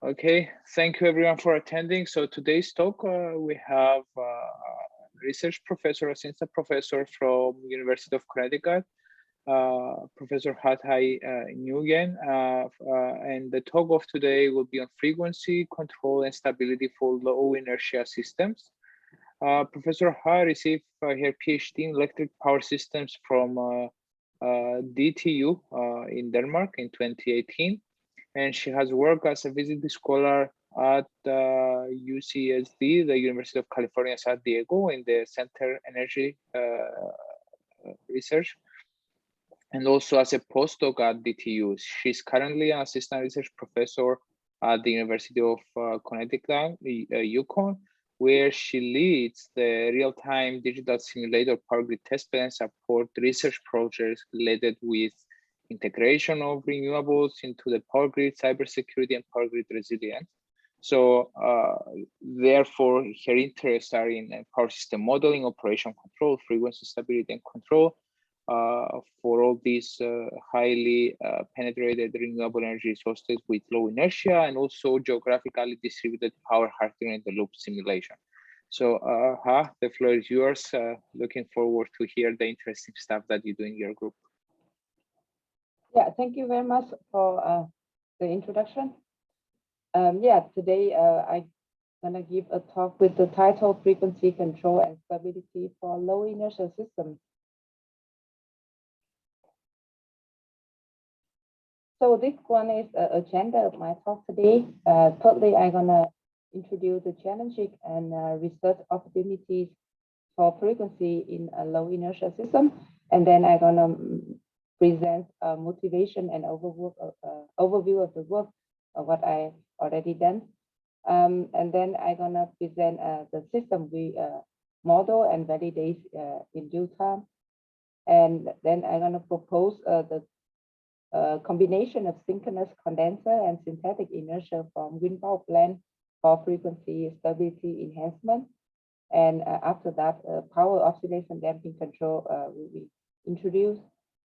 Okay, thank you everyone for attending. So today's talk, we have research professor, assistant professor from University of Connecticut, Professor Thi Nguyen, and the talk of today will be on frequency control and stability for low inertia systems. Professor Ha received her PhD in electric power systems from DTU in Denmark in 2018. And she has worked as a visiting scholar at UCSD, the University of California, San Diego, in the SENTRY research, and also as a postdoc at DTU. She's currently an assistant research professor at the University of Connecticut, UConn, where she leads the real-time digital simulator power grid testbed and support research projects related with integration of renewables into the power grid, cybersecurity, and power grid resilience. So therefore, her interests are in power system modeling, operation control, frequency stability, and control for all these highly penetrated renewable energy sources with low inertia, and also geographically distributed power hardening in the loop simulation. So the floor is yours. Looking forward to hear the interesting stuff that you do in your group. Yeah, thank you very much for the introduction. Today I'm gonna give a talk with the title Frequency Control and Stability for Low Inertia Systems. So this one is the agenda of my talk today. Thirdly, I'm gonna introduce the challenges and research opportunities for frequency in a low inertia system, and then I'm gonna present motivation and overview of the work of what I already done. And then I'm gonna present the system we model and validate in due time. And then I'm gonna propose the combination of synchronous condenser and synthetic inertia from wind power plant for frequency stability enhancement. And after that, power oscillation damping control will be introduced.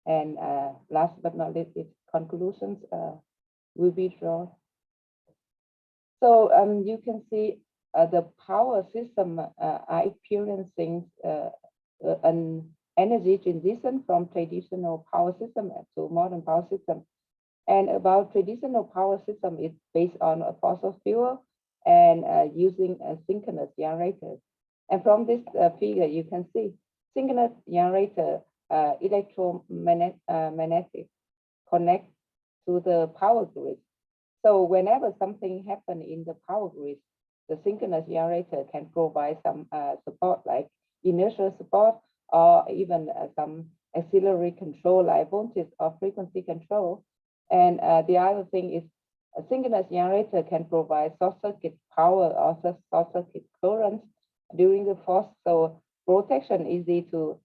And last but not least, its conclusions will be drawn. So you can see the power system are experiencing an energy transition from traditional power system to modern power system. And about traditional power system, it's based on a fossil fuel and using a synchronous generators. And from this figure, you can see synchronous generator electromagnetic connect to the power grid. So whenever something happens in the power grid, the synchronous generator can provide some support like inertial support, or even some auxiliary control like voltage or frequency control. And the other thing is a synchronous generator can provide short circuit power or short circuit currents during the force. So protection easy to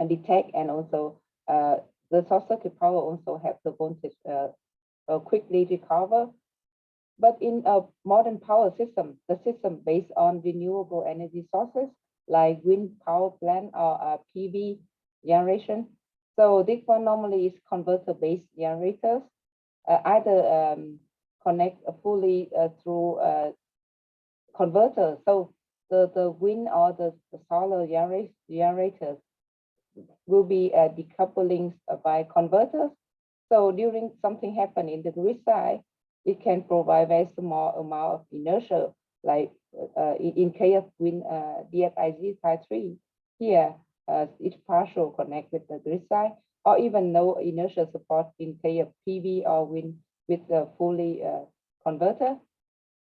detect, and also the short circuit power also have the voltage quickly recover. But in a modern power system, the system based on renewable energy sources like wind power plant or PV generation. So this one normally is converter-based generators, either connect fully through converter. So the wind or the solar generators will be decoupling by converters. So during something happen in the grid side, it can provide very small amount of inertia, like in case of wind DFIG type 3, here each partial connect with the grid side, or even no inertial support in case of PV or wind with the fully converter.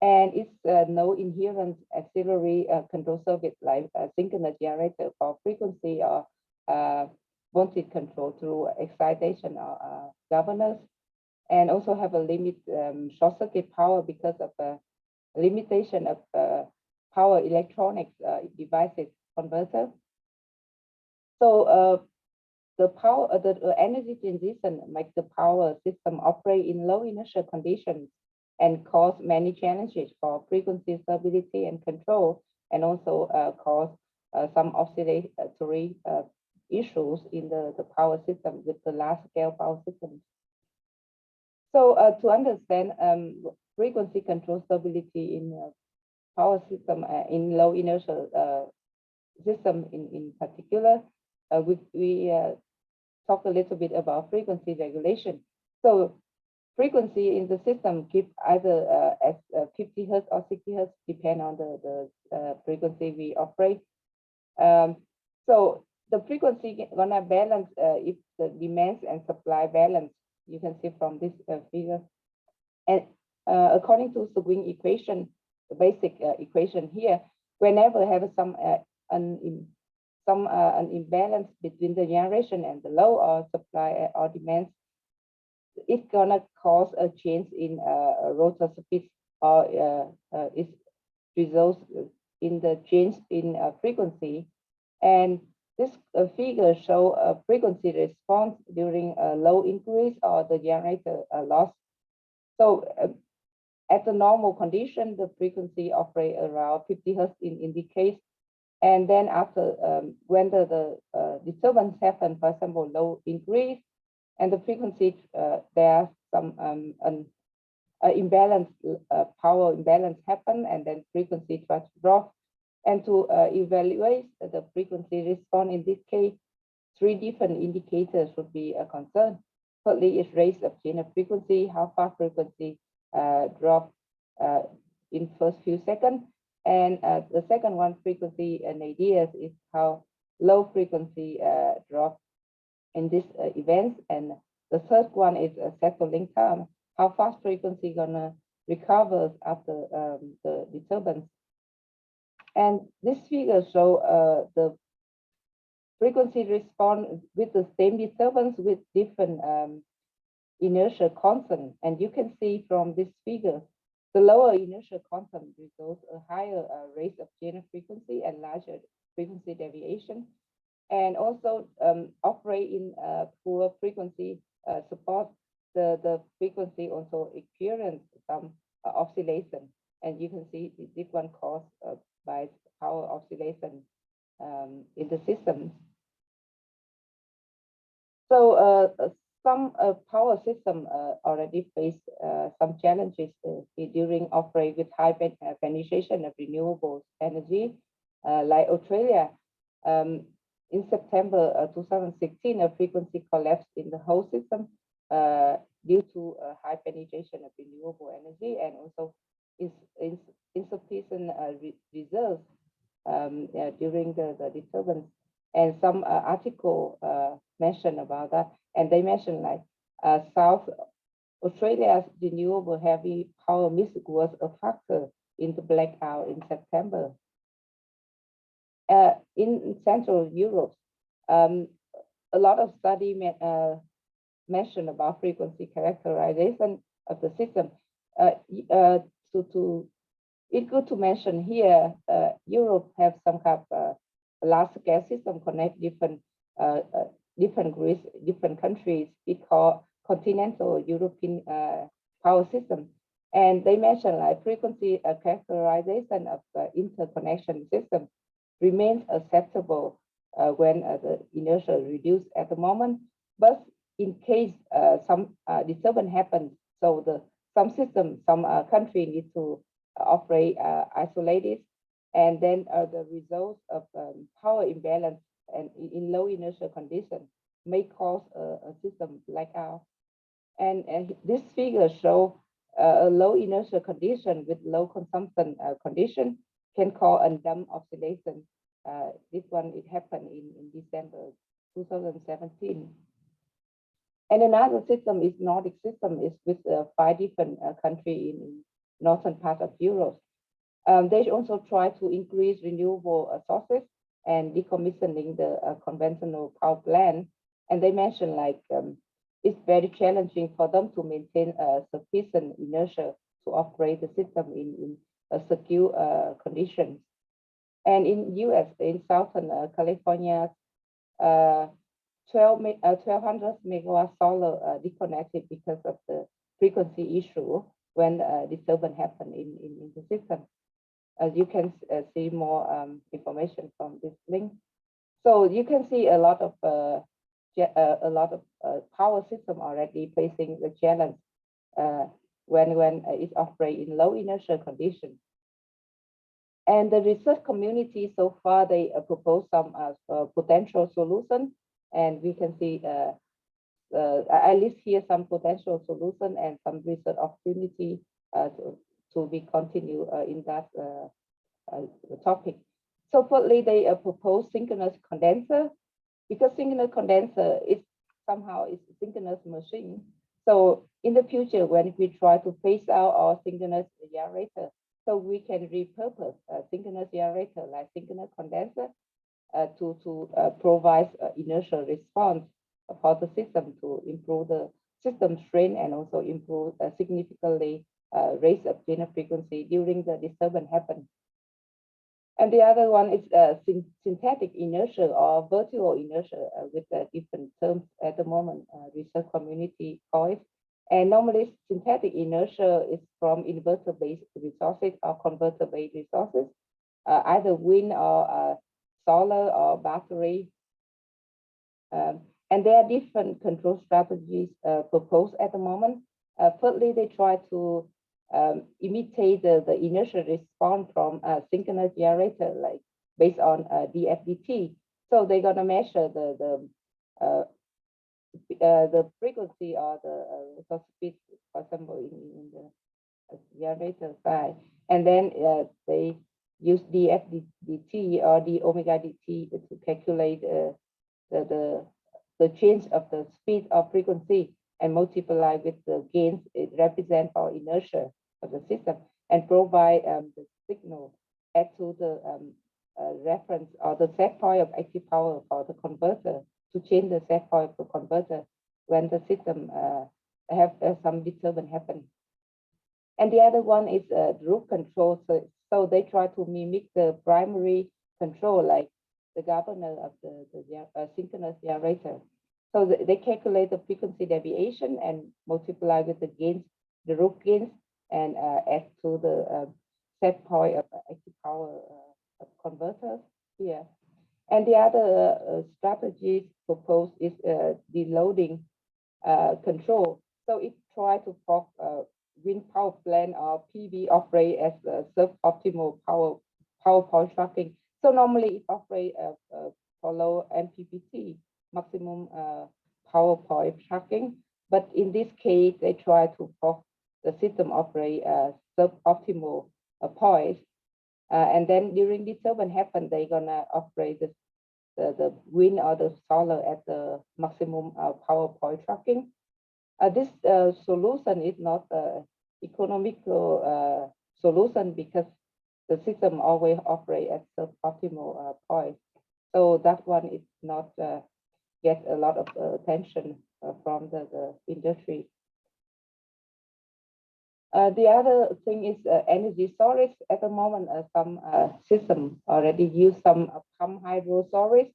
And it's no inherent auxiliary control circuit like a synchronous generator for frequency or voltage control through excitation or governors, and also have a limit short circuit power because of limitation of power electronics devices converter. So the power, the energy transition makes the power system operate in low inertial conditions and cause many challenges for frequency stability and control, and also cause some oscillatory issues in the power system with the large scale power systems. So to understand frequency control stability in power system in low inertia system in particular, we talk a little bit about frequency regulation. So frequency in the system keep either at 50 hertz or 60 hertz, depend on the frequency we operate. So the frequency gonna balance if the demands and supply balance. You can see from this figure. And according to Swing equation, the basic equation here, whenever have some an imbalance between the generation and the load or supply or demand, it's gonna cause a change in rotor speed, or it results in the change in frequency. And this figure show a frequency response during a low increase or the generator loss. So at the normal condition, the frequency operate around 50 hertz in the case. And then after when the disturbance happen, for example, low increase, and the frequency, there's some imbalance, power imbalance happen, and then frequency tries to drop. And to evaluate the frequency response in this case, 3 different indicators would be a concern. Thirdly, is rate of change of frequency, how fast frequency drop in first few seconds. And the second one, frequency nadir, is how low frequency drop in this event. And the third one is a settling time, how fast frequency gonna recover after the disturbance. And this figure show the frequency response with the same disturbance with different inertia constant. And you can see from this figure, the lower inertia constant results a higher rate of change of frequency and larger frequency deviation. And also operate in poor frequency support, the frequency also experience some oscillation. And you can see this one caused by power oscillation in the system. So some power system already face some challenges during operate with high penetration of renewable energy, like Australia. In September 2016, a frequency collapsed in the whole system due to high penetration of renewable energy, and also insufficient reserves during the disturbance. And some article mentioned about that, and they mentioned like South Australia's renewable heavy power mix was a factor in the blackout in September. In Central Europe, a lot of study mentioned about frequency characterization of the system. It's good to mention here, Europe have some kind of large scale system connect different grids, different countries. It's called continental European power system. And they mentioned like frequency characterization of interconnection system remains acceptable when the inertia reduced at the moment. But in case some disturbance happens, so some system, some country need to operate isolated, and then the results of power imbalance and in low inertia condition may cause a system blackout. And this figure show a low inertia condition with low consumption condition can cause undamped oscillation. This one, it happened in December 2017. And another system is Nordic system, is with 5 different countries in northern part of Europe. They also try to increase renewable sources and decommissioning the conventional power plant. And they mentioned like it's very challenging for them to maintain sufficient inertia to operate the system in a secure conditions. And in US, in Southern California, 1200 megawatt solar disconnected because of the frequency issue when disturbance happened in the system. As you can see more information from this link. So you can see a lot of power system already facing the challenge when it operates in low inertia conditions. And the research community so far, they propose some potential solution, and we can see I list here some potential solution and some research opportunity to be continued in that topic. So firstly, they propose synchronous condenser, because synchronous condenser is somehow is a synchronous machine. So in the future, when we try to phase out our synchronous generator, so we can repurpose synchronous generator like synchronous condenser to provide inertial response for the system to improve the system strength and also improve significantly raise of general frequency during the disturbance happen. And the other one is synthetic inertia or virtual inertia with different terms at the moment, research community call it. And normally synthetic inertia is from inverter-based resources or converter-based resources, either wind or solar or battery. And there are different control strategies proposed at the moment. Firstly, they try to imitate the inertial response from a synchronous generator, like based on DFDT. So they're gonna measure the frequency or the speed, for example, in the generator side, and then they use DFDT or the omega DT to calculate the change of the speed or frequency and multiply with the gains it represents our inertia of the system and provide the signal add to the reference or the set point of active power for the converter to change the set point of the converter when the system have some disturbance happen. And the other one is root control. So they try to mimic the primary control, like the governor of the synchronous generator. So they calculate the frequency deviation and multiply with the gains, the root gains, and add to the set point of active power of converters here. And the other strategy proposed is deloading control. So it tries to form wind power plant or PV operate as a suboptimal power point tracking. So normally it operates follow MPPT, maximum power point tracking. But in this case, they try to form the system operate suboptimal points. And then during disturbance happen, they're gonna operate the wind or the solar at the maximum power point tracking. This solution is not economical solution because the system always operates at suboptimal point. So that one is not get a lot of attention from the industry. The other thing is energy storage. At the moment, some systems already use some pump hydro storage,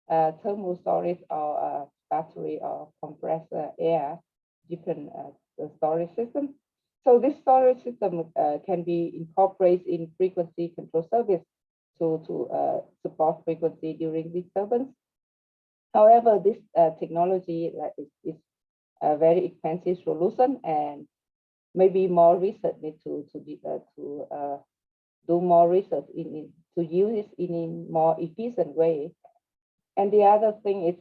thermal storage, or battery or compressor air, different storage system. So this storage system can be incorporated in frequency control service to support frequency during disturbance. However, this technology is a very expensive solution, and maybe more research need to do more research to use it in a more efficient way. And the other thing is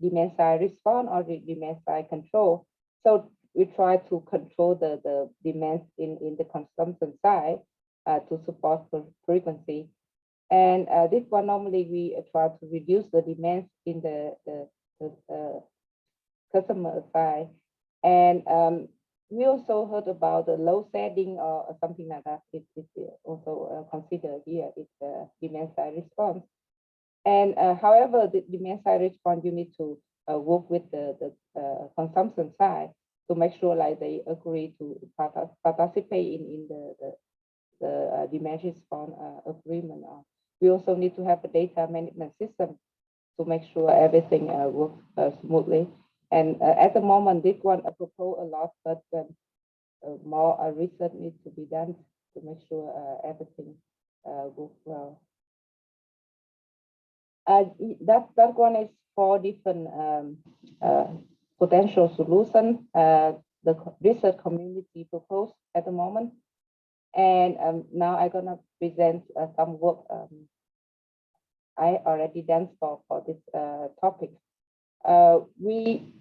demand side response or demand side control. So we try to control the demands in the consumption side to support the frequency. And this one normally we try to reduce the demands in the customer side. And we also heard about the load setting or something like that. It's also considered here. It's demand side response. And however, the demand side response, you need to work with the consumption side to make sure like they agree to participate in the demand response agreement. We also need to have a data management system to make sure everything works smoothly. And at the moment, this one I propose a lot, but more research needs to be done to make sure everything works well. That one is 4 different potential solutions. the research community proposed at the moment. And now I'm gonna present some work I already done for this topic. We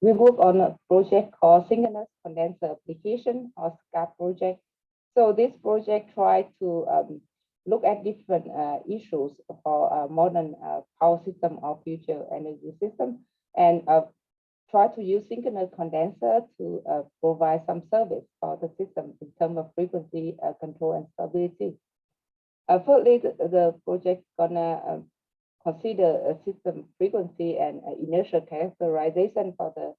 work on a project called Synchronous Condenser Application, or SCAP project. So this project tried to look at different issues for modern power system or future energy system, and try to use synchronous condenser to provide some service for the system in terms of frequency control and stability. Thirdly, the project gonna consider a system frequency and inertial characterization for the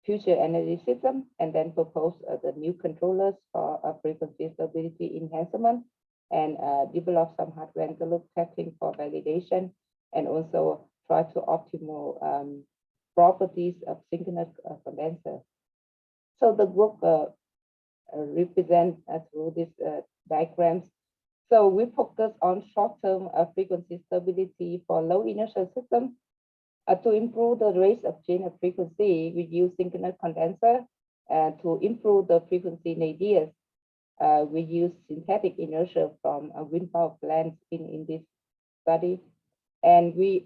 future energy system, and then propose the new controllers for frequency stability enhancement, and develop some hardware envelope testing for validation, and also try to optimal properties of synchronous condenser. So the work represent through these diagrams. So we focus on short-term frequency stability for low inertial system. To improve the rates of change of frequency, we use synchronous condenser. To improve the frequency nadirs, we use synthetic inertia from a wind power plant in this study. And we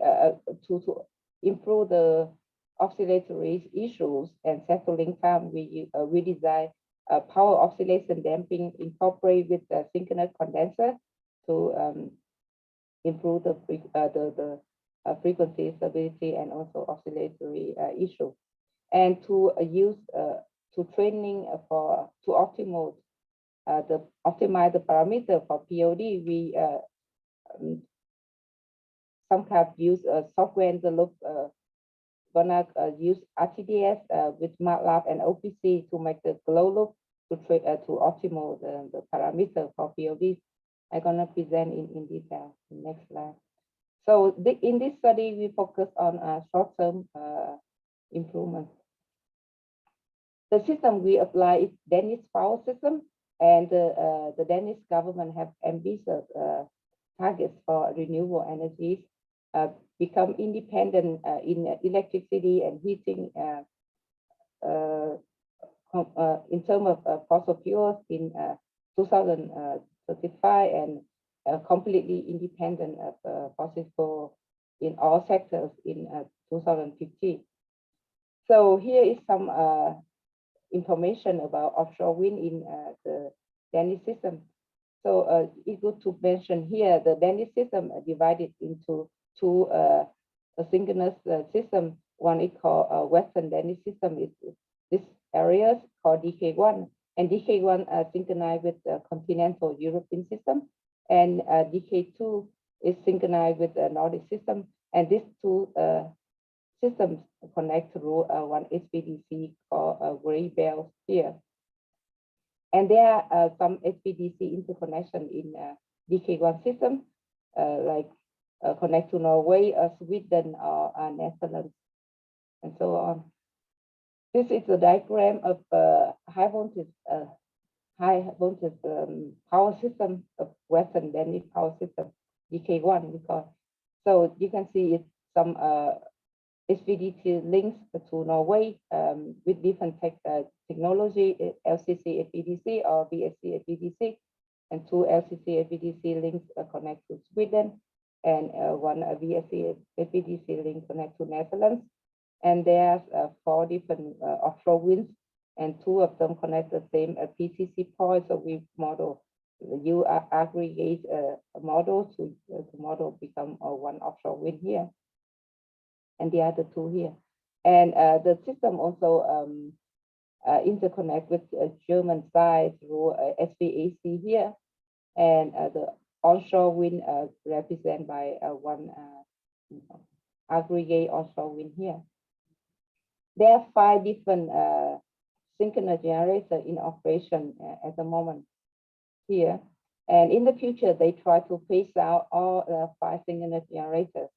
to improve the oscillatory issues and settling time, we design power oscillation damping incorporate with the synchronous condenser to improve the frequency stability and also oscillatory issue, and to use to training to optimize the parameter for POD. We sometimes use software envelope. Gonna use RTDS with MATLAB and OPC to make the glow loop to optimal the parameter for POD. I'm gonna present in detail. Next slide. So in this study, we focus on short-term improvements. The system we apply is Danish power system, and the Danish government have ambitious targets for renewable energies, become independent in electricity and heating in terms of fossil fuels in 2035, and completely independent of fossil fuel in all sectors in 2050. So here is some information about offshore wind in the Danish system. So it's good to mention here the Danish system divided into two synchronous system. One is called Western Danish system. Is this area called DK1, and DK1 synchronized with the continental European system, and DK2 is synchronized with the Nordic system. And these two systems connect through one HVDC called Gray Bell here. And there are some HVDC interconnection in DK1 system, like connect to Norway, Sweden, or Netherlands, and so on. This is a diagram of high voltage power system of Western Danish power system, DK1 we call. So you can see it's some HVDC links to Norway with different technology, LCC HVDC or VSC HVDC, and two LCC HVDC links connect to Sweden, and one VSC HVDC link connect to Netherlands. And there's 4 different offshore winds, and 2 of them connect the same PCC point. So we model, you aggregate a model to model become one offshore wind here, and the other 2 here. And the system also interconnect with German side through SVAC here, and the onshore wind represented by one aggregate onshore wind here. There are 5 different synchronous generators in operation at the moment here, and in the future they try to phase out all 5 synchronous generators,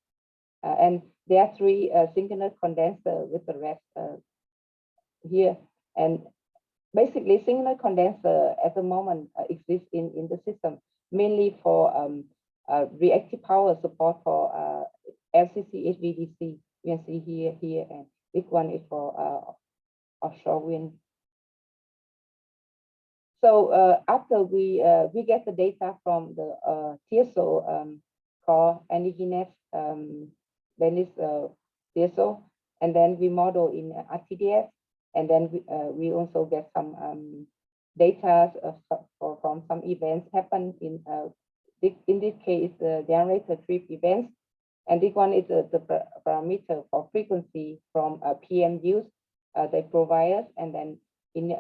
and there are 3 synchronous condensers with the rest here. And basically, synchronous condenser at the moment exists in the system mainly for reactive power support for LCC HVDC. You can see here, and this one is for offshore wind. So after we get the data from the TSO called Indigenous Venice TSO, and then we model in RTDS, and then we also get some data from some events happen in this case the generator trip events, and this one is the parameter for frequency from PMUs they provide us, and then in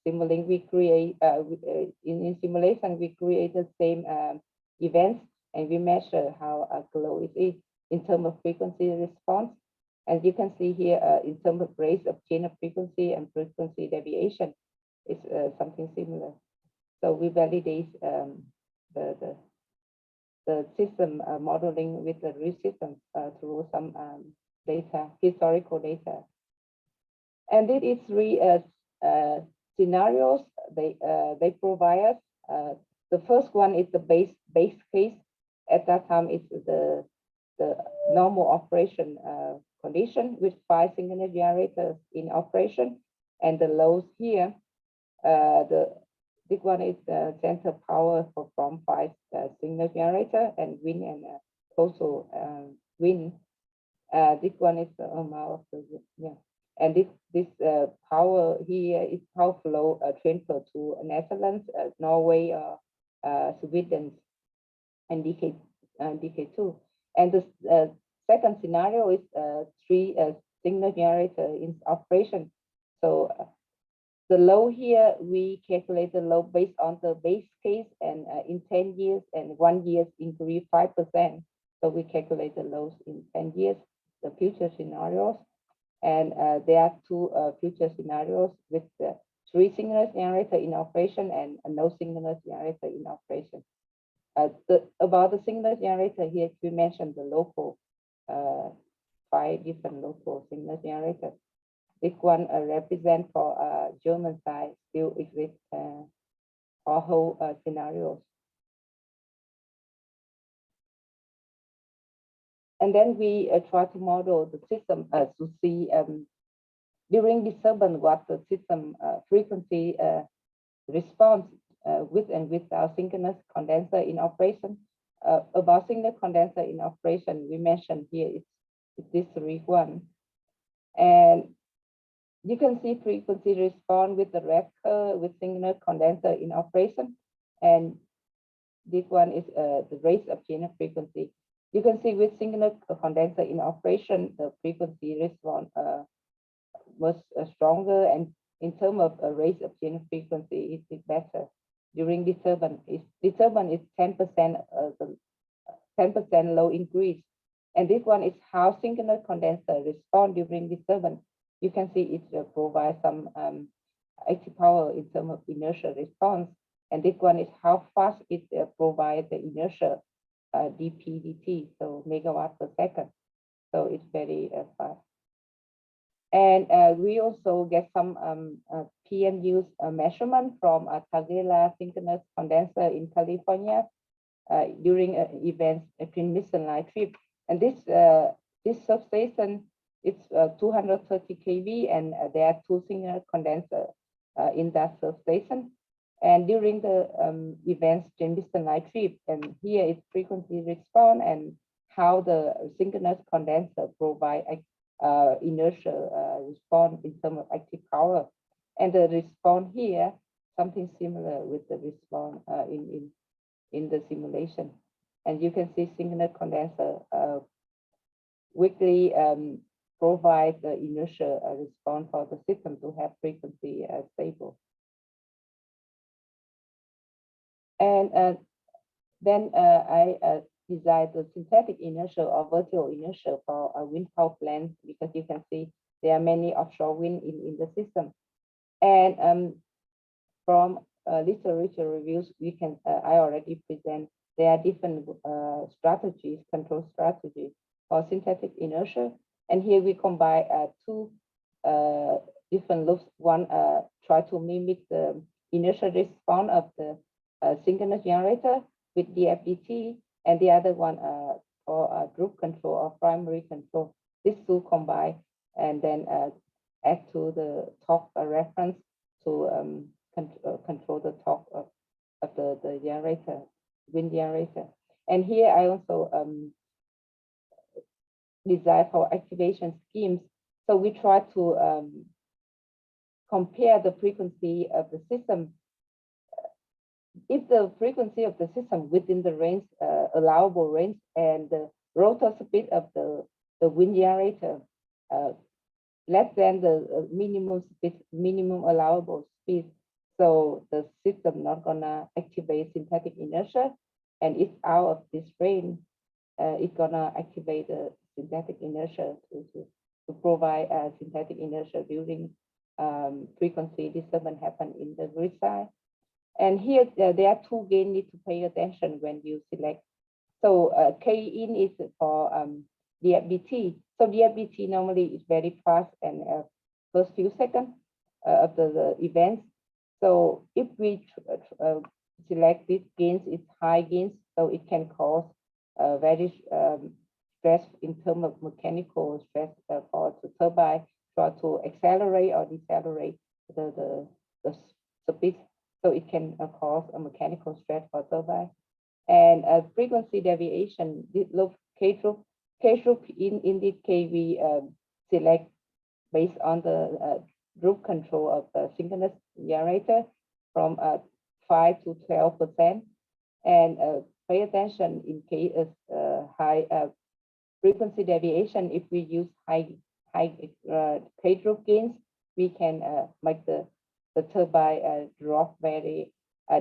simulation we create in simulation we create the same events, and we measure how close it is in terms of frequency response. And you can see here in terms of rates of change of frequency and frequency deviation, it's something similar. So we validate the system modeling with the real system through some data, historical data. And it is three scenarios they provide us. The first one is the base case. At that time, it's the normal operation condition with 5 synchronous generators in operation, and the loads here. This one is the center power from 5 synchronous generator and wind and also wind. This one is the amount of the and this power here is power flow transfer to Netherlands, Norway, Sweden, and DK2. And the second scenario is 3 synchronous generator in operation. So the load here, we calculate the load based on the base case, and in 10 years and 1 year increase 5%. So we calculate the loads in 10 years, the future scenarios. And there are 2 future scenarios with 3 synchronous generator in operation and no synchronous generator in operation. About the synchronous generator here, we mentioned the local 5 different local synchronous generators. This one represent for German side still exist for whole scenarios. And then we try to model the system to see during disturbance what the system frequency response with and without synchronous condenser in operation. About synchronous condenser in operation, we mentioned here it's this one. And you can see frequency response with the red curve with synchronous condenser in operation. And this one is the rate of change of frequency. You can see with synchronous condenser in operation, the frequency response was stronger, and in terms of rate of change of frequency, it is better. During disturbance is 10% 10% low increase, and this one is how synchronous condenser respond during disturbance. You can see it provides some active power in terms of inertial response, and this one is how fast it provides the inertia dp/dt, so megawatt per second. So it's very fast. And we also get some PMUs measurement from a Tagela synchronous condenser in California during events between Mission Line trip. And this substation is 230 kV, and there are 2 synchronous condensers in that substation. And during the events during Mission Line trip, and here is frequency response and how the synchronous condenser provide inertial response in terms of active power. And the response here, something similar with the response in the simulation. And you can see synchronous condenser weekly provide the inertial response for the system to have frequency stable. And then I designed the synthetic inertia or virtual inertia for a wind power plant, because you can see there are many offshore wind in the system. And from literature reviews, we can I already present there are different strategies, control strategies for synthetic inertia. And here we combine 2 different loops. One try to mimic the inertial response of the synchronous generator with DFDT, and the other one for group control or primary control. These 2 combine, and then add to the torque reference to control the torque of the generator, wind generator. And here I also design for activation schemes. So we try to compare the frequency of the system. If the frequency of the system within the range, allowable range, and the rotor speed of the wind generator less than the minimum allowable speed, so the system not gonna activate synthetic inertia, and if out of this range, it's gonna activate the synthetic inertia to provide synthetic inertia during frequency disturbance happen in the grid side. And here there are two gains need to pay attention when you select. So K in is for DFBT. So DFBT normally is very fast and first few seconds of the events. So if we select these gains, it's high gains, so it can cause very stress in terms of mechanical stress for the turbine, try to accelerate or decelerate the speed. So it can cause a mechanical stress for turbine. And frequency deviation, look K-troop in this case we select based on the group control of the synchronous generator from 5 to 12%. And pay attention in case of high frequency deviation. If we use high K-troop gains, we can make the turbine drop very,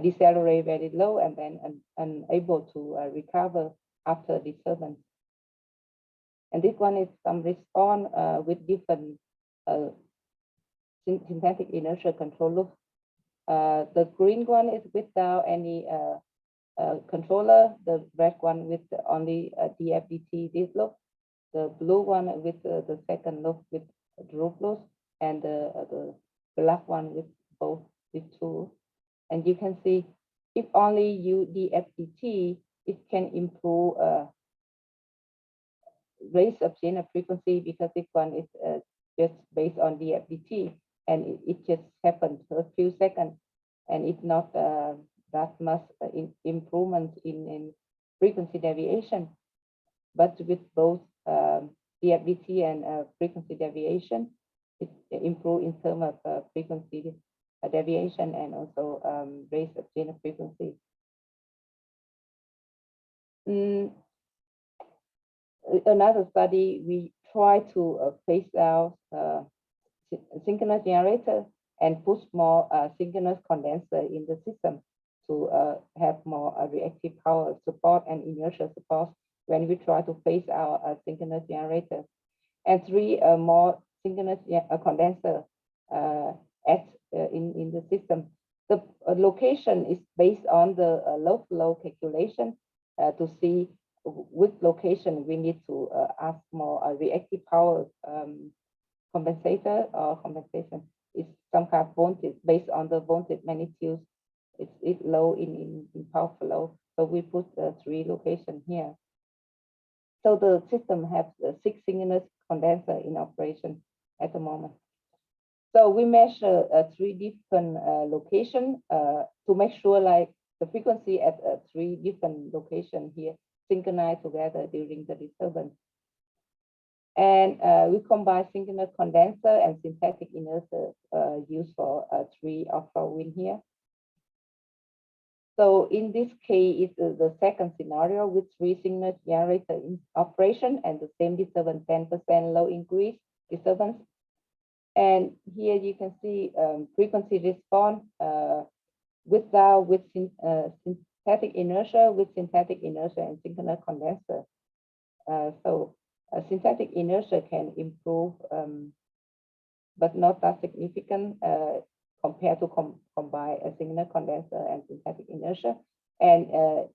decelerate very low, and then unable to recover after disturbance. And this one is some response with different synthetic inertia control loop. The green one is without any controller, the red one with only DFBT this loop, the blue one with the second loop with droop loop, and the black one with both with two. And you can see if only you DFBT, it can improve raise of chain frequency, because this one is just based on DFBT, and it just happened for a few seconds, and it's not that much improvement in frequency deviation. But with both DFBT and frequency deviation, it improves in terms of frequency deviation and also raise of chain frequency. Another study, we try to phase out synchronous generator and push more synchronous condenser in the system to have more reactive power support and inertia support when we try to phase out a synchronous generator. And 3 more synchronous condenser in the system. The location is based on the load flow calculation to see which location we need to ask more reactive power compensator or compensation. Is some kind of voltage based on the voltage magnitude. It's low in power flow. So we put 3 locations here. So the system has 6 synchronous condenser in operation at the moment. So we measure 3 different locations to make sure like the frequency at 3 different locations here synchronize together during the disturbance. And we combine synchronous condenser and synthetic inertia used for 3 offshore wind here. So in this case, it's the second scenario with 3 synchronous generator in operation and the same disturbance, 10% low increase disturbance. And here you can see frequency response with synthetic inertia, and synchronous condenser. So synthetic inertia can improve, but not that significant compared to combine a synchronous condenser and synthetic inertia. And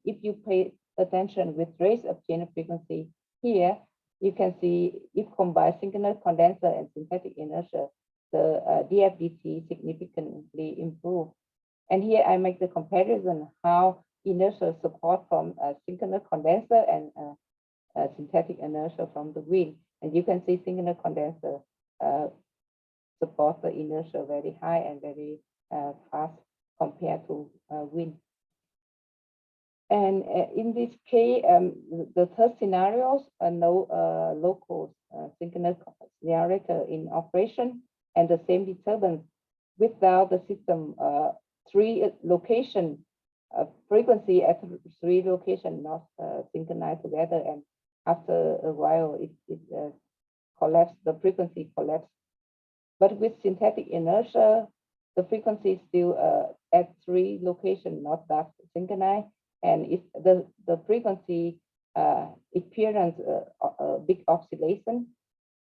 if you pay attention with raise of chain frequency here, you can see if combine synchronous condenser and synthetic inertia, the DFDT significantly improve. And here I make the comparison how inertial support from a synchronous condenser and synthetic inertia from the wind. And you can see synchronous condenser support the inertia very high and very fast compared to wind. And in this case, the third scenarios, no local synchronous generator in operation and the same disturbance without the system three location frequency at three location not synchronized together, and after a while it collapsed, the frequency collapsed. But with synthetic inertia, the frequency is still at three location not that synchronized, and if the frequency experience a big oscillation,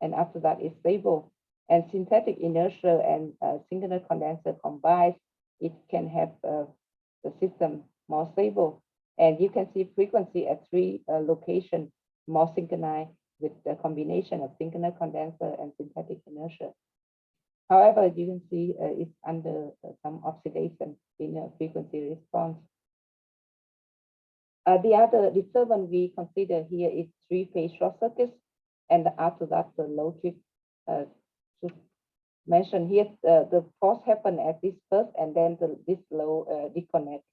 and after that is stable. And synthetic inertia and synchronous condenser combined, it can have the system more stable. And you can see frequency at three locations more synchronized with the combination of synchronous condenser and synthetic inertia. However, you can see it's under some oscillation in a frequency response. The other disturbance we consider here is three-phase short circuits, and after that, the low drift. Mentioned here, the force happened at this first, and then this low disconnect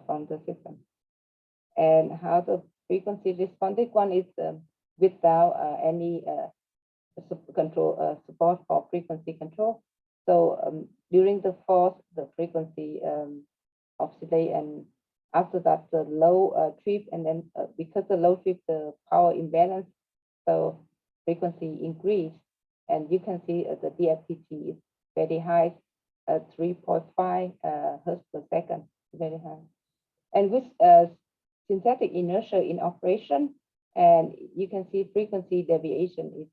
from the system. And how the frequency responded, one is without any control support for frequency control. So during the force, the frequency oscillate, and after that the low trip, and then because the low trip, the power imbalance, so frequency increase, and you can see the DFTT is very high, 3.5 hertz per second, very high. And with synthetic inertia in operation, and you can see frequency deviation is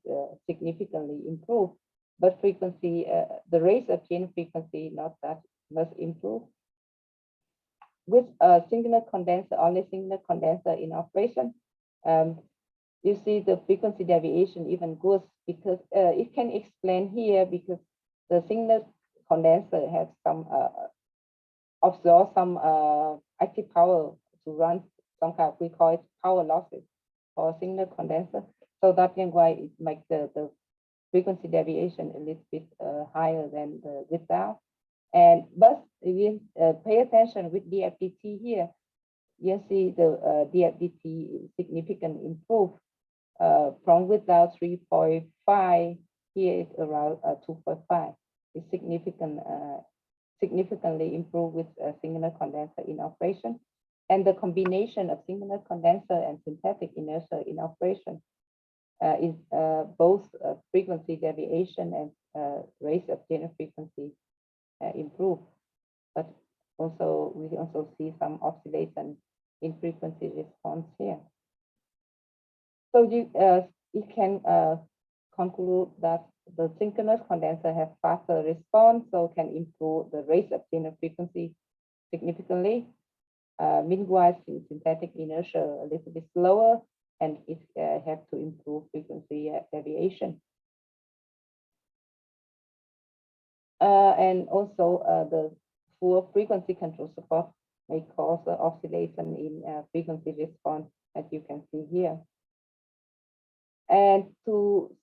significantly improved, but frequency, the rate of change frequency not that much improved. With a synchronous condenser, only synchronous condenser in operation, you see the frequency deviation even goes, because it can explain here because the synchronous condenser has some absorb some active power to run some kind of, we call it power losses for synchronous condenser. So that's why it makes the frequency deviation a little bit higher than the without. And but if you pay attention with DFDT here, you see the DFDT significantly improved from without 3.5, here is around 2.5. It's significantly improved with synchronous condenser in operation. And the combination of synchronous condenser and synthetic inertia in operation is both frequency deviation and rate of general frequency improve. But also we also see some oscillation in frequency response here. So you can conclude that the synchronous condenser has faster response, so can improve the rate of general frequency significantly. Meanwhile, synthetic inertia a little bit slower, and it has to improve frequency deviation. And also the poor frequency control support may cause oscillation in frequency response, as you can see here. And to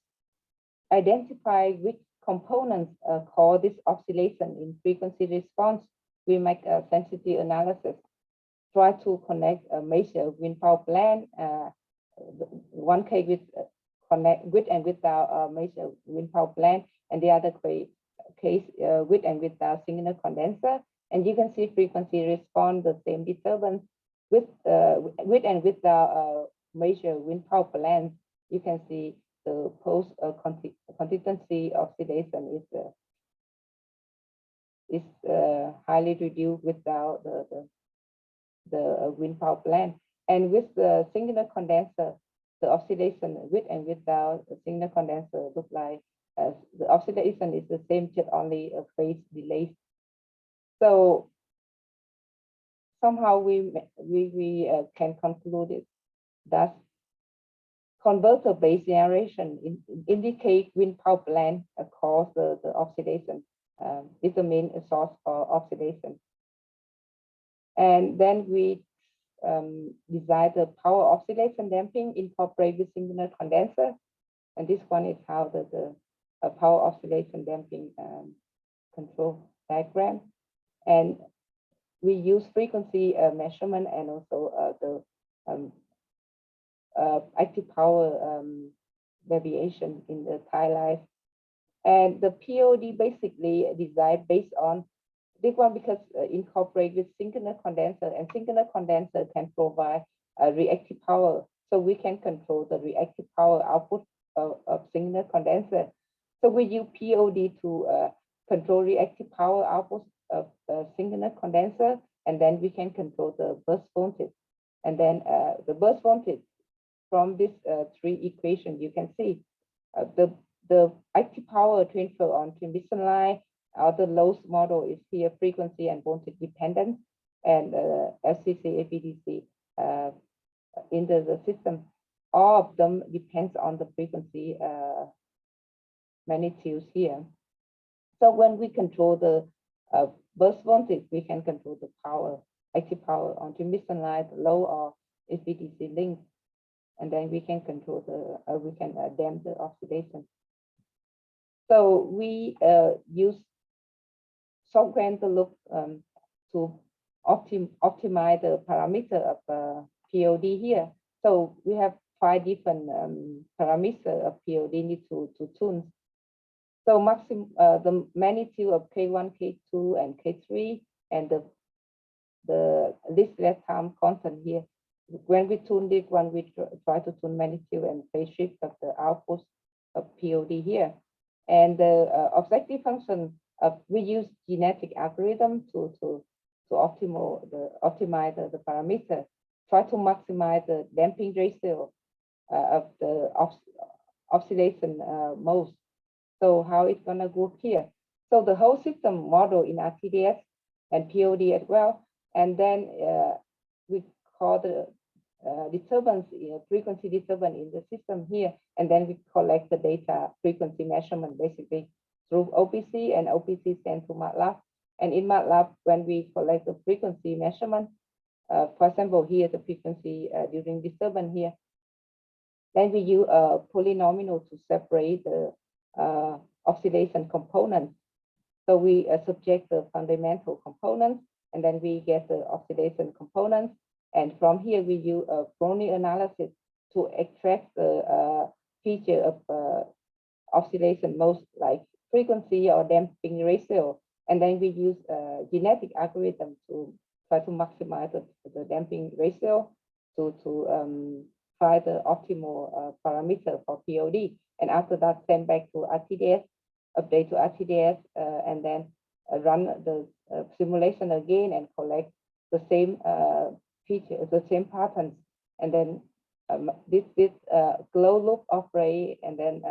identify which components cause this oscillation in frequency response, we make a sensitivity analysis. Try to connect a major wind power plant, one case with connect with and without a major wind power plant, and the other case with and without synchronous condenser. And you can see frequency respond the same disturbance with and without major wind power plant. You can see the post consistency oscillation is highly reduced without the wind power plant. And with the synchronous condenser, the oscillation with and without the synchronous condenser look like the oscillation is the same, just only a phase delay. So somehow we can conclude it that converter-based generation indicate wind power plant cause the oscillation, is the main source for oscillation. And then we design the power oscillation damping incorporate with synchronous condenser, and this one is how the power oscillation damping control diagram. And we use frequency measurement and also the active power variation in the Thai life. And the POD basically designed based on this one because incorporate with synchronous condenser, and synchronous condenser can provide reactive power. So we can control the reactive power output of synchronous condenser. So we use POD to control reactive power output of synchronous condenser, and then we can control the burst voltage. And then the burst voltage from this three equations, you can see the active power transfer on transmission line, the Lowe's model is here frequency and voltage dependent, and FCC, APDC in the system, all of them depends on the frequency magnitudes here. So when we control the burst voltage, we can control the power, active power on transmission line, low or HVDC link, and then we can control the we can damp the oxidation. So we use software to look to optimize the parameter of POD here. So we have 5 different parameters of POD need to tune. So maximum the magnitude of K1, K2, and K3, and the least lag time constant here. When we tune this one, we try to tune magnitude and phase shift of the output of POD here. And the objective function we use genetic algorithm to optimize the parameter, try to maximize the damping ratio of the oscillation modes. So how it's gonna go here? So the whole system model in RTDS and POD as well, and then we call the disturbance, frequency disturbance in the system here, and then we collect the data frequency measurement basically through OPC, and OPC sent to MATLAB. And in MATLAB, when we collect the frequency measurement, for example, here the frequency during disturbance here, then we use a polynomial to separate the oscillation components. So we subject the fundamental components, and then we get the oscillation components. And from here, we use a Brownian analysis to extract the feature of oscillation modes like frequency or damping ratio. And then we use a genetic algorithm to try to maximize the damping ratio to find the optimal parameter for POD. And after that, send back to RTDS, update to RTDS, and then run the simulation again and collect the same feature, the same patterns, and then this closed loop operate, and then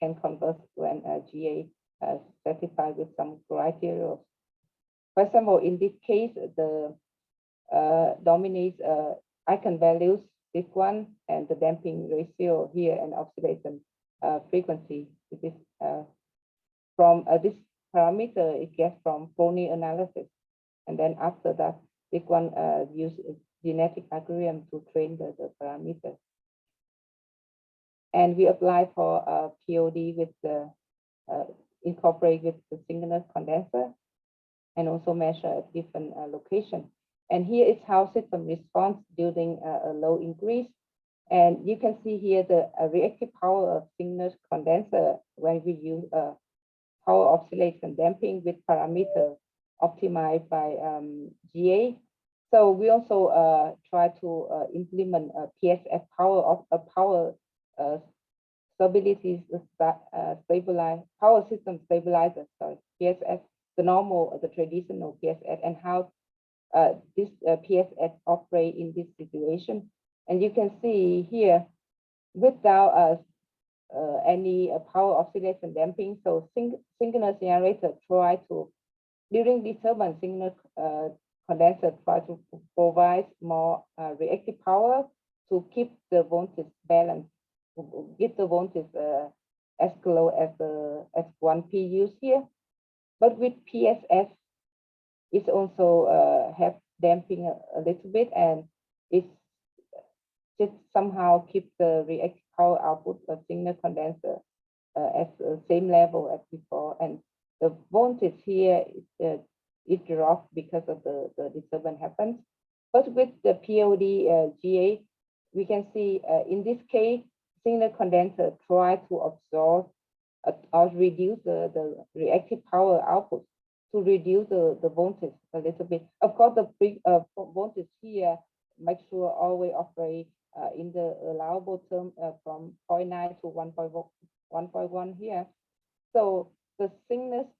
can convert to an GA certified with some criteria. For example, in this case, the dominates eigenvalues, this one, and the damping ratio here, and oscillation frequency. It is from this parameter it gets from Brownian analysis, and then after that, this one use genetic algorithm to train the parameter. And we apply for POD with the incorporate with the synchronous condenser, and also measure at different location. And here is how system responds during a low increase. And you can see here the reactive power of synchronous condenser when we use power oscillation damping with parameter optimized by GA. So we also try to implement PSS power of power stability stabilize power system stabilizer. Sorry, PSS, the normal, the traditional PSS, and how this PSS operate in this situation. And you can see here, without any power oscillation damping, so synchronous generator try to, during disturbance, synchronous condenser try to provide more reactive power to keep the voltage balance, get the voltage as low as 1 P used here. But with PSS, it also have damping a little bit, and it's just somehow keep the reactive power output of synchronous condenser at the same level as before, and the voltage here it dropped because of the disturbance happens. But with the POD GA, we can see in this case, signal condenser try to absorb or reduce the reactive power output to reduce the voltage a little bit. Of course, the voltage here make sure always operate in the allowable term from 0.9 to 1.1 here. So the signal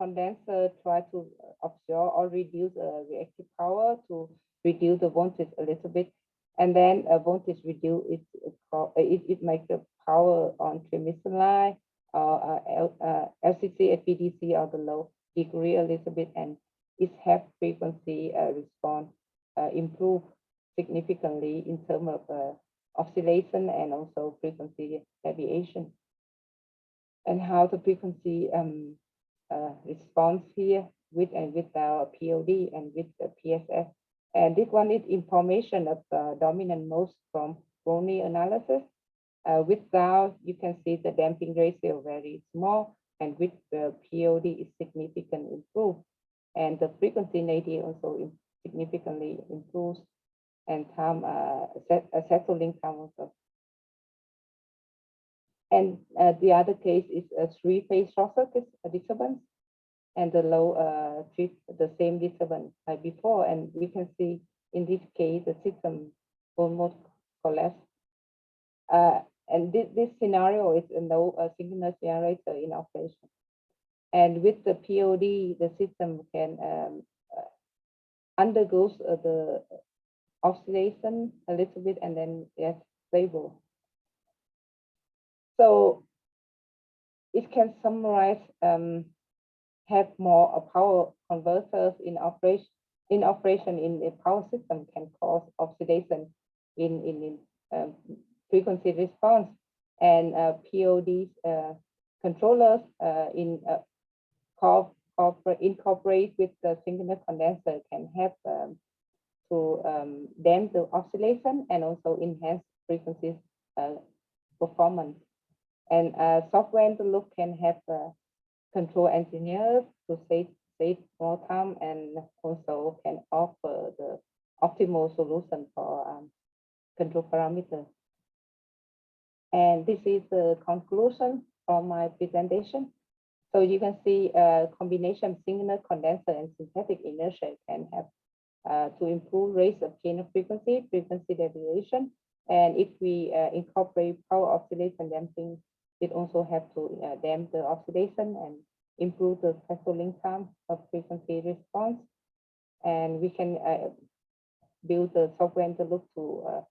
condenser try to absorb or reduce reactive power to reduce the voltage a little bit, and then voltage reduce it makes the power on transmission line or LCC, FVDC or the low degree a little bit, and it have frequency response improve significantly in terms of oscillation and also frequency deviation. And how the frequency response here with and without POD and with the PSF. And this one is information of dominant modes from Brownian analysis. Without, you can see the damping ratio very small, and with the POD is significantly improved. And the frequency native also significantly improves, and time settling time also. And the other case is a three-phase short circuit disturbance, and the low the same disturbance like before. And we can see in this case the system almost collapsed. And this scenario is a no synchronous generator in operation. And with the POD, the system can undergoes the oscillation a little bit and then get stable. So it can summarize, have more power converters in operation. In a power system can cause oxidation in frequency response, and POD controllers incorporate with the synchronous condenser can help to damp the oscillation and also enhance frequency performance. And software in the loop can have control engineers to save more time, and also can offer the optimal solution for control parameters. And this is the conclusion of my presentation. So you can see a combination of signal condenser and synthetic inertia can have to improve rates of change of frequency deviation. And if we incorporate power oscillation damping, it also have to damp the oscillation and improve the settling time of frequency response. And we can build the software in the loop to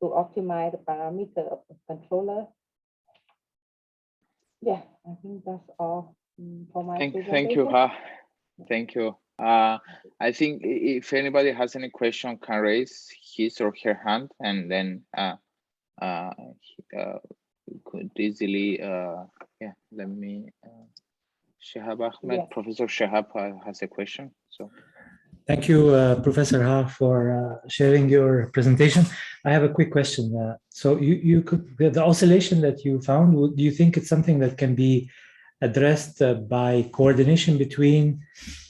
optimize the parameter of the controller. Yeah, I think that's all for my presentation. Thank you, Ha. Thank you. I think if anybody has any question, can raise his or her hand, and then could easily, yeah, let me, Shahab Ahmed, yes. Professor Shahab has a question, so. Thank you, Professor Ha, for sharing your presentation. I have a quick question. So you could, the oscillation that you found, do you think it's something that can be addressed by coordination between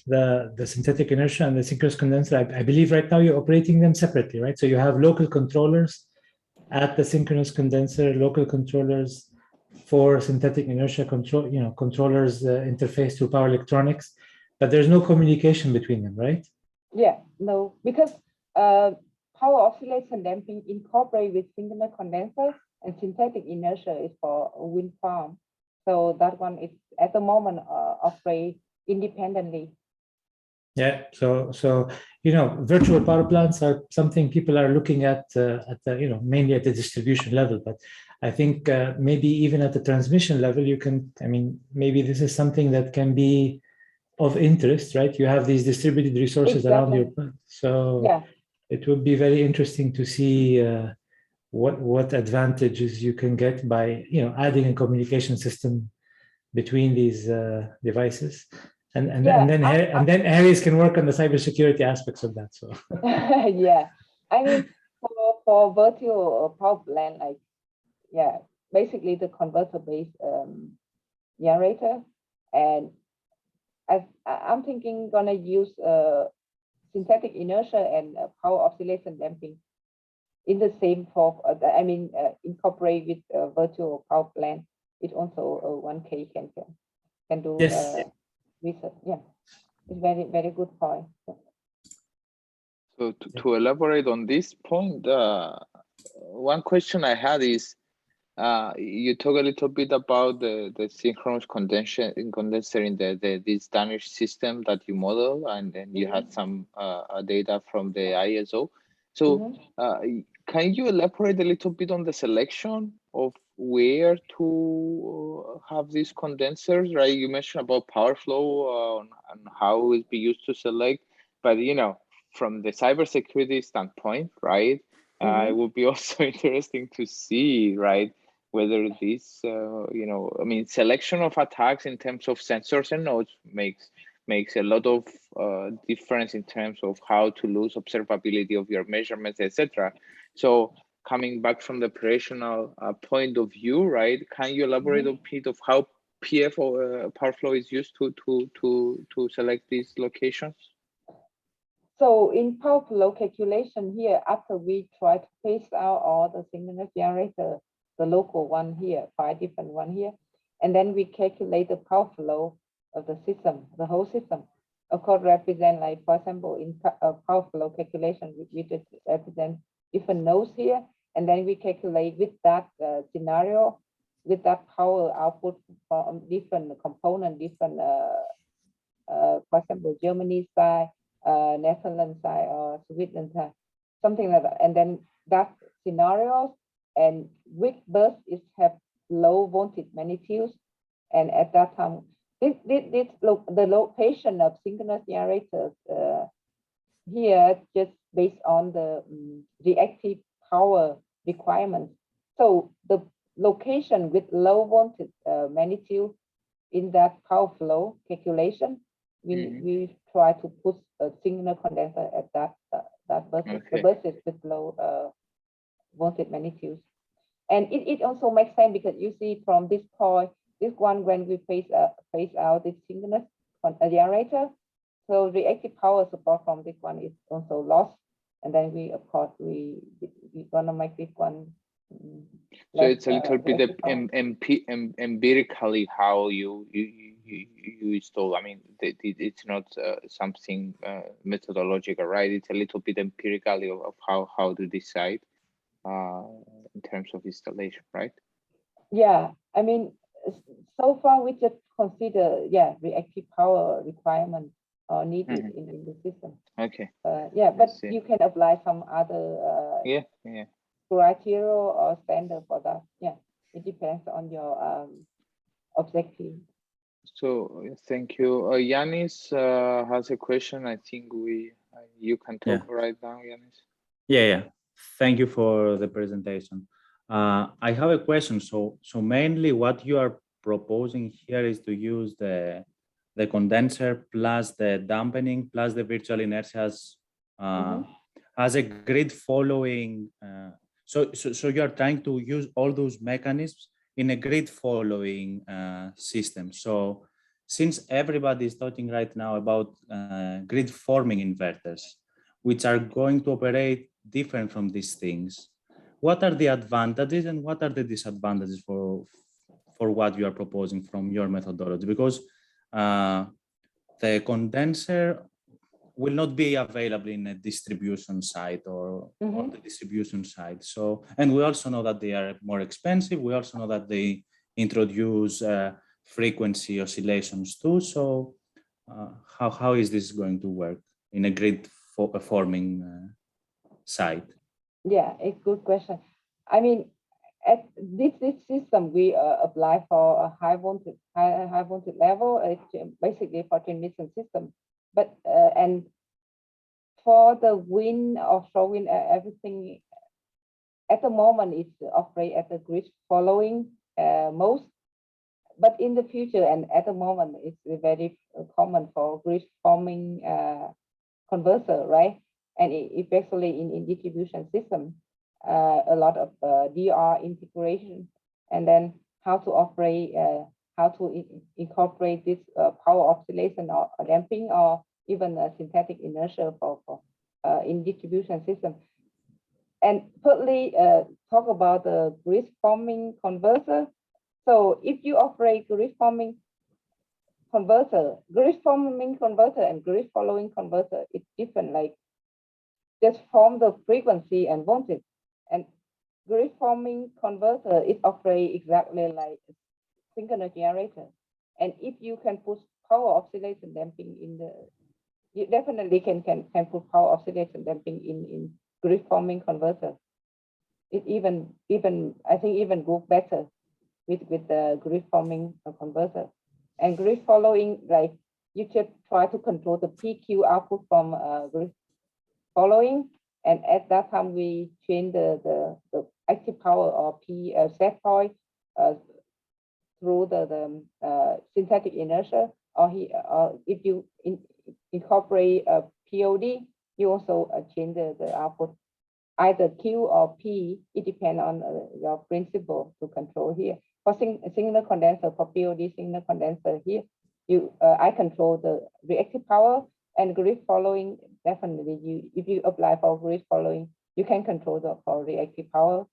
the synthetic inertia and the synchronous condenser? I believe right now you're operating them separately, right? So you have local controllers at the synchronous condenser, local controllers for synthetic inertia control, controllers interface through power electronics, but there's no communication between them, right? Yeah, no, because power oscillation damping incorporate with synchronous condenser, and synthetic inertia is for a wind farm. So that one is at the moment operate independently. Yeah, so virtual power plants are something people are looking at the mainly at the distribution level, but I think maybe even at the transmission level you can, maybe this is something that can be of interest, right? You have these distributed resources around your plant, so yeah. It would be very interesting to see what advantages you can get by adding a communication system between these devices. And then Harris can work on the cybersecurity aspects of that. So yeah, for virtual power plant, basically the converter-based generator, and I'm thinking gonna use synthetic inertia and power oscillation damping in the same form. Incorporate with virtual power plant. It also 1K can do Yes. research. Yeah, it's very good point. So to elaborate on this point, one question I had is, you talk a little bit about the synchronous condenser in this Danish system that you model, and then you had some data from the ISO. So can you elaborate a little bit on the selection of where to have these condensers, right? You mentioned about power flow and how it be used to select, but from the cybersecurity standpoint, right? It would be also interesting to see, right, whether this, selection of attacks in terms of sensors and nodes makes a lot of difference in terms of how to lose observability of your measurements, etc. So coming back from the operational point of view, right? Can you elaborate a bit of how PF or power flow is used to select these locations? So in power flow calculation here, after we try to phase out all the synchronous generator, the local one here, 5 different one here, and then we calculate the power flow of the system, the whole system. Of course, represent, like, for example, in power flow calculation, we just represent different nodes here, and then we calculate with that scenario, with that power output from different component, different, for example, Germany side, Netherlands side, or Switzerland side, something like that. And then that scenarios and which bus is have low voltage magnitudes, and at that time, the location of synchronous generators here just based on the reactive power requirements. So the location with low voltage magnitude in that power flow calculation, we try to put a synchronous condenser at that buses, the buses with low voltage magnitudes. And it also makes sense because you see from this point, this one, when we phase out this synchronous generator, so reactive power support from this one is also lost. And then we, of course, we gonna make this one. So it's a little bit empirically how you install. I mean, it's not something methodological, right? It's a little bit empirically of how to decide in terms of installation, right? Yeah, I mean, so far we just consider reactive power requirement needed in the system. Okay. But you can apply some other criteria or standard for that. Yeah, it depends on your objective. So thank you. Yanis has a question. I think you can talk right now, Yanis. Yeah. Thank you for the presentation. I have a question. So mainly what you are proposing here is to use the condenser plus the dampening plus the virtual inertia as a grid following. So you are trying to use all those mechanisms in a grid following system. So since everybody is talking right now about grid forming inverters, which are going to operate different from these things, what are the advantages and what are the disadvantages for what you are proposing from your methodology? Because the condenser will not be available in a distribution site or the distribution side. So, and we also know that they are more expensive. We also know that they introduce frequency oscillations too. So how is this going to work in a grid forming site? Yeah, it's a good question. I mean, at this system, we apply for a high voltage level. It's basically for transmission system. But and for the wind, offshore wind, everything at the moment is operate at the grid following most. But in the future and at the moment, it's very common for grid forming converter, right? And especially in distribution system, a lot of DR integration and then how to operate, how to incorporate this power oscillation or damping, or even synthetic inertia for in distribution system. And thirdly, talk about the grid forming converter. So if you operate grid forming converter and grid following converter, it's different. Like just form the frequency and voltage, and grid forming converter is operate exactly like synchronous generator. And if you can put power oscillation damping in the, you definitely can put power oscillation damping in grid forming converter. It even I think even go better with the grid forming converter. And grid following, like you should try to control the PQ output from grid following, and at that time we change the active power or P set point through the synthetic inertia, or if you incorporate a POD, you also change the output, either Q or P. It depends on your principle to control here. For signal condenser, for POD signal condenser here, I control the reactive power, and grid following, definitely if you apply for grid following, you can control for reactive power.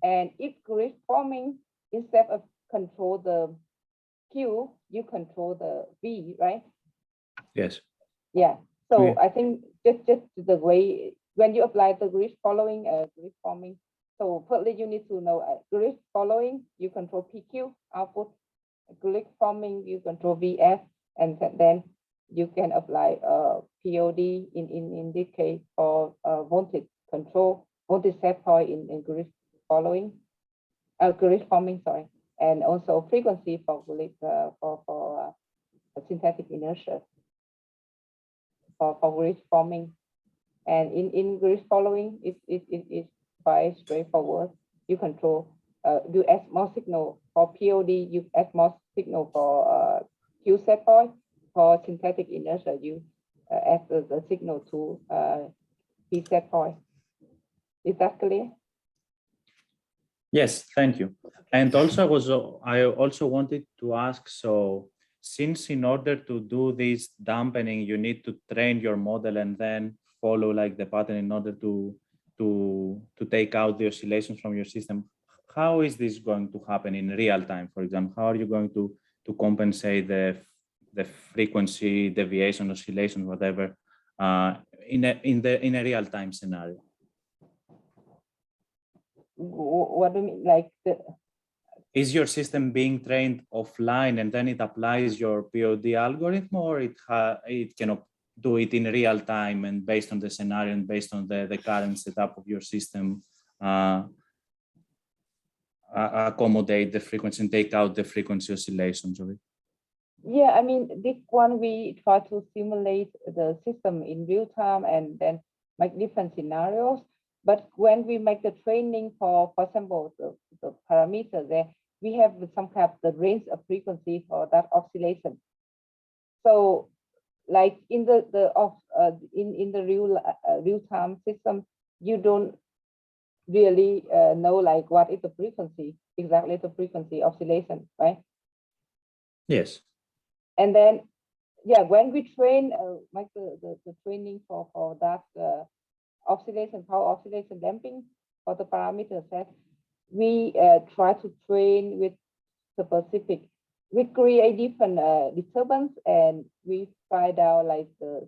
And if grid forming, instead of control the Q, you control the V, right? Yes. Yeah. So Yeah. I think just the way when you apply the grid following, grid forming. So firstly, you need to know grid following, you control PQ output. Grid forming, you control VF, and then you can apply POD in this case for voltage control, voltage set point in grid following, grid forming, sorry, and also frequency for grid for synthetic inertia for grid forming. And in grid following, it's quite straightforward. You control, you add more signal for POD, you add more signal for Q set point. For synthetic inertia, you add the signal to P set point. Is that clear? Yes, thank you. And also, I also wanted to ask, so since in order to do this dampening, you need to train your model and then follow like the pattern in order to take out the oscillations from your system, how is this going to happen in real time? For example, how are you going to compensate the frequency deviation, oscillation, whatever, in a real time scenario? What do you mean? Like is your system being trained offline and then it applies your POD algorithm, or it cannot do it in real time and based on the scenario and based on the current setup of your system, accommodate the frequency and take out the frequency oscillations of it? Yeah, I mean, this one we try to simulate the system in real time and then make different scenarios. But when we make the training for example, the parameter there, we have some kind of the range of frequency for that oscillation. So, like in the real time system, you don't really know like what is the frequency, exactly the frequency oscillation, right? Yes. And then, yeah, when we train, make the training for that oscillation, power oscillation damping for the parameter set, we try to train with specific. We create different disturbance, and we find out like the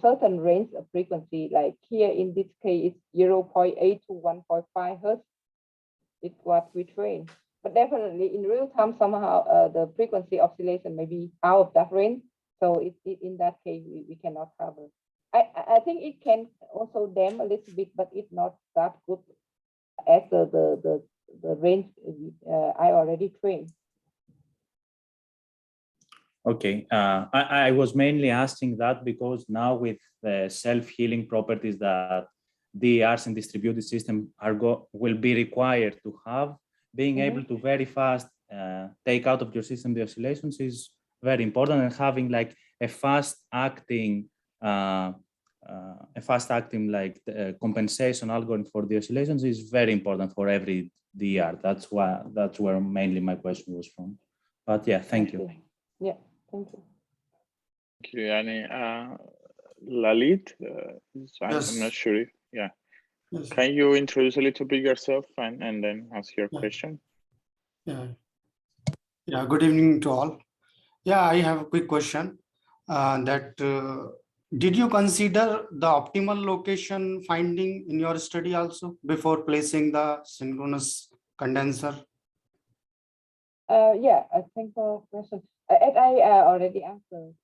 certain range of frequency. Like here in this case, it's 0.8 to 1.5 hertz. It's what we train. But definitely in real time, somehow the frequency oscillation may be out of that range. So in that case, we cannot cover. I think it can also damp a little bit, but it's not that good as the range I already trained. Okay, I was mainly asking that because now with the self-healing properties that DERs and distributed system will be required to have, being able to very fast take out of your system the oscillations is very important, and having like a fast acting fast-acting like compensation algorithm for the oscillations is very important for every DR. That's where mainly my question was from. But yeah, thank you. Yeah, thank you. Thank you, Yani. Lalit, Yes. I'm not sure if, yeah. Yes. Can you introduce a little bit yourself and then ask your question? Yeah. Yeah. Good evening to all. Yeah, I have a quick question. Did you consider the optimal location finding in your study also before placing the synchronous condenser? Yeah, thanks for the question. As I already answered,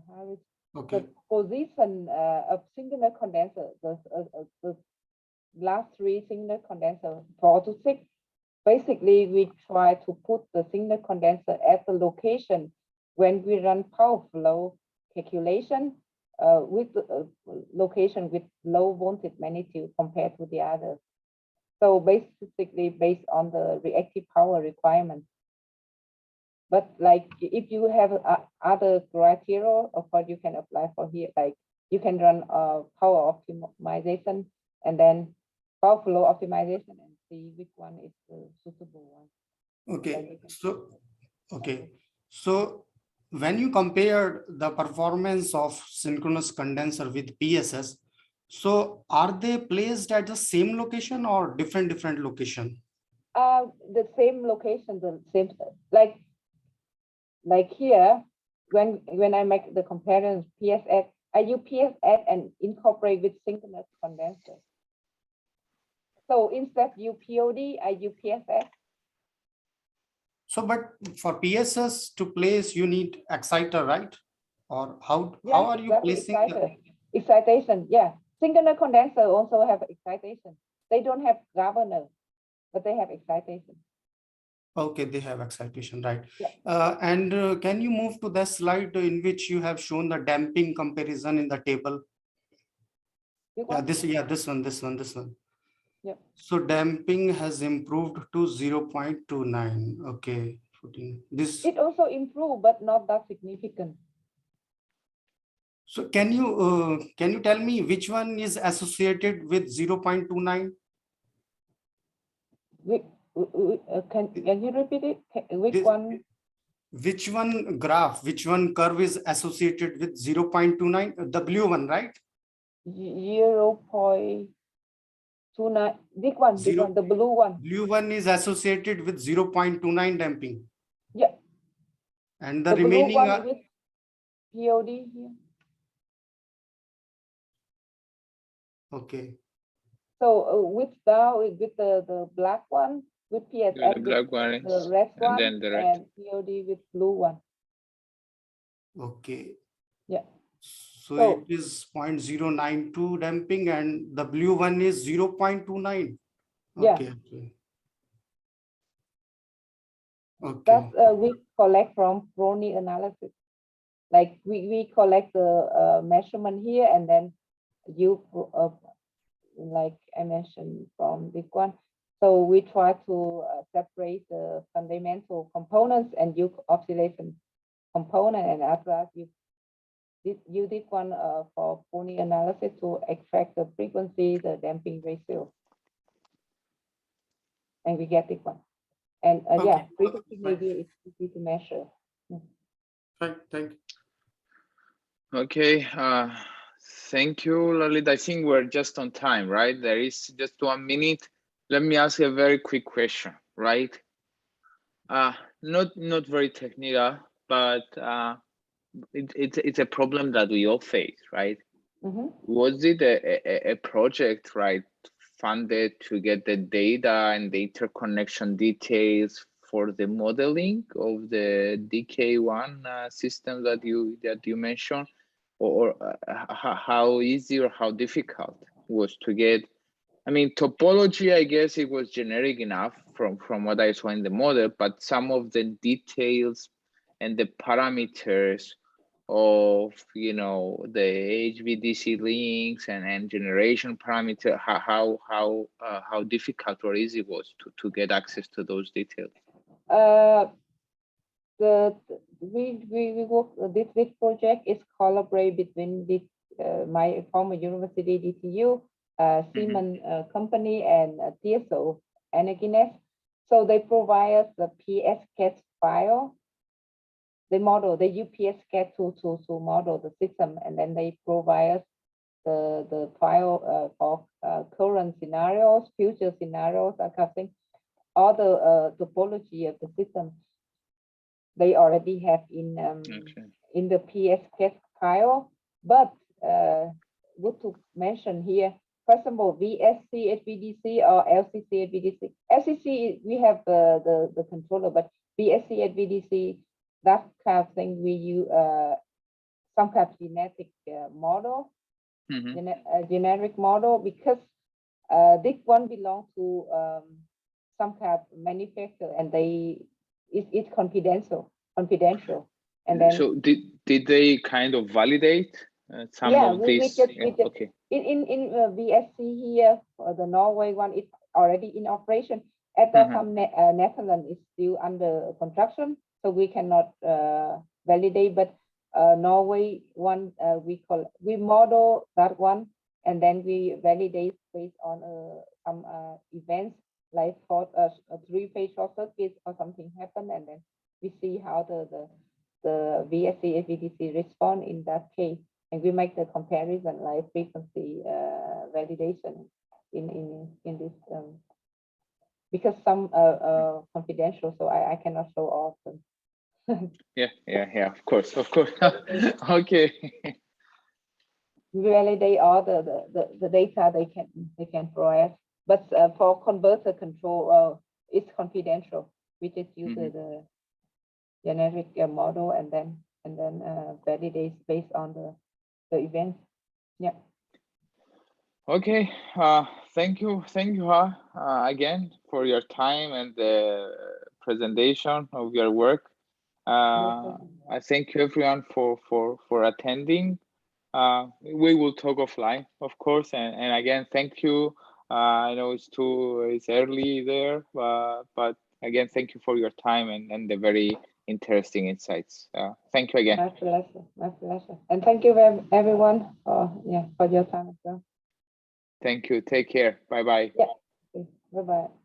Harris, Okay. the position of synchronous condenser, the last three synchronous condenser, 4 to 6, basically we try to put the synchronous condenser at the location when we run power flow calculation with the location with low voltage magnitude compared to the others. So basically based on the reactive power requirements. But like if you have other criteria, of course you can apply for here. Like you can run power optimization and then power flow optimization and see which one is the suitable one. Okay. So when you compare the performance of synchronous condenser with PSS, so are they placed at the same location or different location? The same location, the same like here, when I make the comparison PSS, I use PSS and incorporate with synchronous condenser. So instead you POD, I use PSS. So, but for PSS to place, you need exciter, right? Or how are you placing? Excitation, yeah. Synchronous condenser also have excitation. They don't have governor, but they have excitation. Okay, they have excitation, right? Yeah. Can you move to the slide in which you have shown the damping comparison in the table? Yeah, this one. Yep. So damping has improved to 0.29. Okay, 14. This. It also improved, but not that significant. So can you tell me which one is associated with 0.29? Can you repeat it? Which one? Which one graph, which one curve is associated with 0.29? The blue one, right? 0.29. This one, the blue one. Blue one is associated with 0.29 damping. Yeah. And the remaining blue one with POD here. Okay. So with the black one with PSS, the black one, the red one, and then the red. and POD with blue one. Okay. Yeah. So it is 0.092 damping and the blue one is 0.29. Yeah. Okay. That's we collect from Brownie analysis. Like we collect the measurement here and then you like I mentioned from this one. So we try to separate the fundamental components and use oscillation component, and after that you did one for Brownie analysis to extract the frequency, the damping ratio, and we get this one. And yeah, frequency maybe is easy to measure. Thank you. Okay, thank you, Lalit. I think we're just on time, right? There is just 1 minute. Let me ask a very quick question, right? Not very technical, but it's a problem that we all face, right? Mm-hmm. Was it a project, right, funded to get the data and the interconnection details for the modeling of the DK1 system that you mentioned, or how easy or how difficult was to get? I mean, topology, I guess it was generic enough from what I saw in the model, but some of the details and the parameters of, you know, the HVDC links and generation parameter, how difficult or easy it was to get access to those details? We work, this project is collaborate between this my former university, DTU, Siemens company, and TSO, Energiness. So they provide us the PSCAT file. They use PSCAT to model the system, and then they provide us the file for current scenarios, future scenarios, that kind of thing. All the topology of the system they already have in the PSCAT file. But good to mention here, first of all, VSC HVDC or LCC HVDC. LCC we have the controller, but VSC HVDC, that kind of thing we use some kind of genetic model, generic model, because this one belongs to some kind of manufacturer, and it's confidential. And then so did they kind of validate some of these? Okay. In VSC here, the Norway one, it's already in operation. At the time, Netherlands is still under construction, so we cannot validate. But Norway one, we model that one, and then we validate based on some events like for a 3-phase short circuit or something happen, and then we see how the VSC HVDC respond in that case, and we make the comparison like frequency validation in this because some confidential, so I cannot show all of them. yeah, of course. Okay. We validate all the data they can provide, but for converter control, it's confidential. We just use the generic model and then validate based on the events. Yeah. Okay. Thank you, Ha, again for your time and the presentation of your work. I thank you everyone for attending. We will talk offline, of course, and again, thank you. I know it's early there, but again, thank you for your time and the very interesting insights. Thank you again. My pleasure. And thank you everyone for your time as well. Thank you. Take care. Bye-bye. Yeah. Bye-bye.